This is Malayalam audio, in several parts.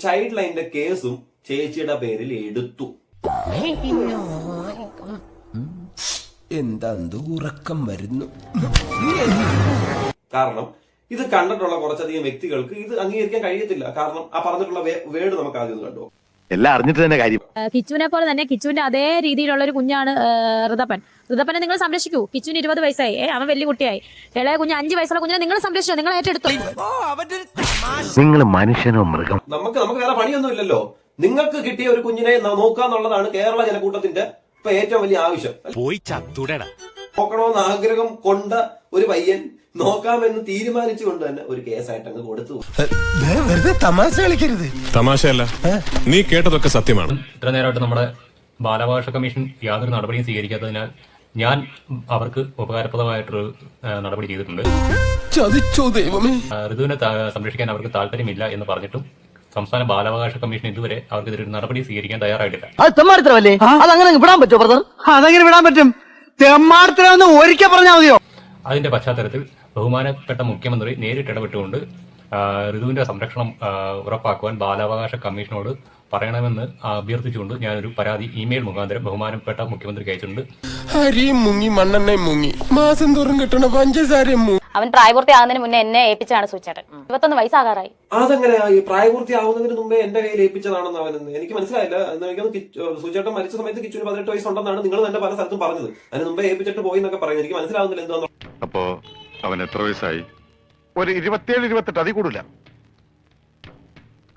ചൈൽഡ് ലൈനിന്റെ കേസും ചേച്ചിയുടെ പേരിൽ എടുത്തു. എന്താ ഉറക്കം വരുന്നു. കാരണം ഇത് കണ്ടിട്ടുള്ള കുറച്ചധികം വ്യക്തികൾക്ക് ഇത് അംഗീകരിക്കാൻ കഴിയത്തില്ല. കാരണം ആ പറഞ്ഞിട്ടുള്ള വേർഡ് നമുക്ക് ആദ്യം കണ്ടോ. എല്ലാം അറിഞ്ഞിട്ട് തന്നെ കാര്യം. കിച്ചുവിനെ പോലെ തന്നെ കിച്ചുവിന്റെ അതേ രീതിയിലുള്ള ഒരു കുഞ്ഞാണ് ഋതപ്പനെ നിങ്ങൾ സംരക്ഷിക്കൂ. കിച്ചുവിന് 20 വയസ്സായി, അവൻ വലിയ കുട്ടിയായി. ഇളയ കുഞ്ഞ് 5 വയസ്സുള്ള കുഞ്ഞിനെ നിങ്ങൾ സംരക്ഷിച്ചോ, നിങ്ങൾ ഏറ്റെടുത്തു. നിങ്ങൾ മനുഷ്യനോ മൃഗം? നമുക്ക് വേറെ പണിയൊന്നും ഇല്ലല്ലോ. നിങ്ങൾക്ക് കിട്ടിയ ഒരു കുഞ്ഞിനെ നോക്കാന്നുള്ളതാണ് കേരള ജനക്കൂട്ടത്തിന്റെ ഇപ്പൊ ഏറ്റവും വലിയ ആവശ്യം. പോയി ചത്തുടടാ. നോക്കണമെന്ന് ആഗ്രഹം കൊണ്ട ഒരു പയ്യൻ നോക്കാമെന്ന് തീരുമാനിച്ചുകൊണ്ട് തന്നെ ഒരു കേസായിട്ട് അങ്ങ് കൊടുത്തു. തമാശ കളിക്കരുത്. തമാശയല്ല, നീ കേട്ടതൊക്കെ സത്യമാണ്. ഇത്ര നേരമായിട്ട് നമ്മുടെ ബാലാവകാശ കമ്മീഷൻ യാതൊരു നടപടിയും സ്വീകരിക്കാത്തതിനാൽ ഞാൻ അവർക്ക് ഉപകാരപ്രദമായിട്ടൊരു നടപടി ചെയ്തിട്ടുണ്ട്. ഋതുവിനെ സംരക്ഷിക്കാൻ അവർക്ക് താല്പര്യമില്ല എന്ന് പറഞ്ഞിട്ടും സംസ്ഥാന ബാലാവകാശ കമ്മീഷൻ ഇതുവരെ അവർക്കെതിരെ ഒരു നടപടി സ്വീകരിക്കാൻ തയ്യാറായിട്ടില്ല. അതങ്ങനെ വിടാൻ പറ്റുമോ ബ്രദർ? അതെങ്ങനെ വിടാൻ പറ്റും? തെമ്മാടത്തിലാന്ന് ഒരിക്കൽ പറഞ്ഞാൽ മതിയോ? അതിന്റെ പശ്ചാത്തലത്തിൽ ബഹുമാനപ്പെട്ട മുഖ്യമന്ത്രി നേരിട്ട് ഇടപെട്ടുകൊണ്ട് ഋതുവിന്റെ സംരക്ഷണം ഉറപ്പാക്കുവാൻ ബാലാവകാശ കമ്മീഷനോട് പറയണമെന്ന് അഭ്യർത്ഥിച്ചുകൊണ്ട് ഞാനൊരു പരാതി ഇമെയിൽ മുഖാന്തരം ബഹുമാനപ്പെട്ട മുഖ്യമന്ത്രിക്ക് അയച്ചിട്ടുണ്ട്. അരിയും മുങ്ങി മണ്ണെണ്ണയും മുങ്ങി മാസം തോറും കിട്ടണ പഞ്ചസാരയും മുങ്ങി. അവൻ പ്രായപൂർത്തിയാകുന്നതിന് മുന്നേ എന്നെ ഏൽപ്പിച്ചാണ് സൂചേട്ടൻ. 21 വയസ്സാകാറായി. അതെങ്ങനെയാ ഈ പ്രായപൂർത്തിയാവുന്നതിന് മുമ്പേ എന്റെ കയ്യിൽ ഏൽപ്പിച്ചതാണെന്ന് അവനെന്ന് എനിക്ക് മനസ്സിലായില്ല. സൂചേട്ടൻ മരിച്ച സമയത്ത് കിച്ചുവിന് 18 വയസ്സുണ്ടെന്നാണ് നിങ്ങൾ തന്നെ പല സ്ഥലത്തും പറഞ്ഞത്. അതിന് മുമ്പേ ഏൽപ്പിച്ചിട്ട് പോയി എന്നൊക്കെ പറയുന്നത് എനിക്ക് മനസ്സിലാവുന്നില്ല എന്താണെന്ന്. അപ്പോ അവൻ എത്ര വയസ്സായി? ഒരു 27-28, അതിൽ കൂടില്ല.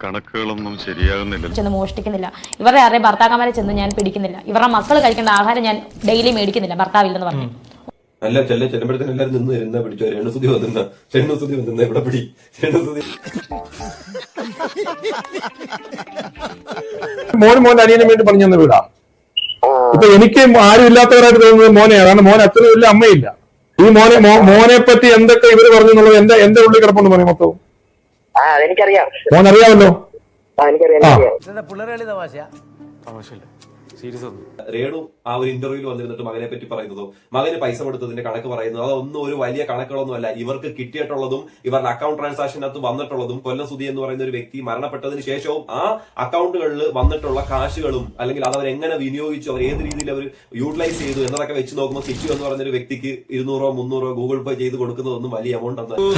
കണക്കുകളൊന്നും ശരിയാകുന്നില്ല. ചെന്ന് മോഷ്ടിക്കുന്നില്ല. ഇവരുടെ ആരുടെ ഭർത്താക്കന്മാരെ ചെന്ന് ഞാൻ പിടിക്കുന്നില്ല. ഇവരുടെ മക്കൾ കഴിക്കേണ്ട ആഹാരം ഞാൻ ഡെയിലി മേടിക്കുന്നില്ല ഭർത്താവില്ലെന്ന് പറഞ്ഞു. അല്ല ചെല്ലുമ്പോഴത്തേനും എല്ലാവരും നിന്ന് വരുന്ന പിടിച്ചോ. രേണുസുതി വന്ന ഇവിടെ പിടി. രേണുസുതി മോൻ അനിയനും വേണ്ടി പറഞ്ഞു തന്ന വീടാ. ഇപ്പൊ എനിക്ക് ആരും ഇല്ലാത്തവരായിട്ട് തോന്നുന്നത് മോനെയാണ്. കാരണം മോൻ അച്ഛനും ഇല്ല, അമ്മയില്ല. ഈ മോനെ പറ്റി എന്തൊക്കെ ഇവര് പറഞ്ഞു എന്നുള്ളത് എന്റെ ഉള്ളിൽ കിടപ്പുണ്ട് മോനെ മൊത്തവും. മോൻ അറിയാമല്ലോ. രേണു ആ ഒരു ഇന്റർവ്യൂവിൽ വന്നിരുന്നിട്ട് മകനെ പറ്റി പറയുന്നതോ മകന് പൈസ കൊടുത്തതിന്റെ കണക്ക് പറയുന്നത് അതൊന്നും ഒരു വലിയ കണക്കുകളൊന്നും അല്ല. ഇവർക്ക് കിട്ടിയിട്ടുള്ളതും ഇവരുടെ അക്കൗണ്ട് ട്രാൻസാക്ഷനകത്ത് വന്നിട്ടുള്ളതും കൊല്ലം സുധി എന്ന് പറയുന്ന ഒരു വ്യക്തി മരണപ്പെട്ടതിന് ശേഷവും ആ അക്കൗണ്ടുകളിൽ വന്നിട്ടുള്ള കാശുകളും അല്ലെങ്കിൽ അത് അവരെങ്ങനെ വിനിയോഗിച്ചു, അവർ ഏത് രീതിയിൽ അവർ യൂട്ടിലൈസ് ചെയ്തു എന്നതൊക്കെ വെച്ച് നോക്കുമ്പോൾ കിച്ചു എന്ന് പറയുന്ന ഒരു വ്യക്തിക്ക് 200-300 ഗൂഗിൾ പേ ചെയ്ത് കൊടുക്കുന്നതൊന്നും വലിയ എമൗണ്ട് അല്ല.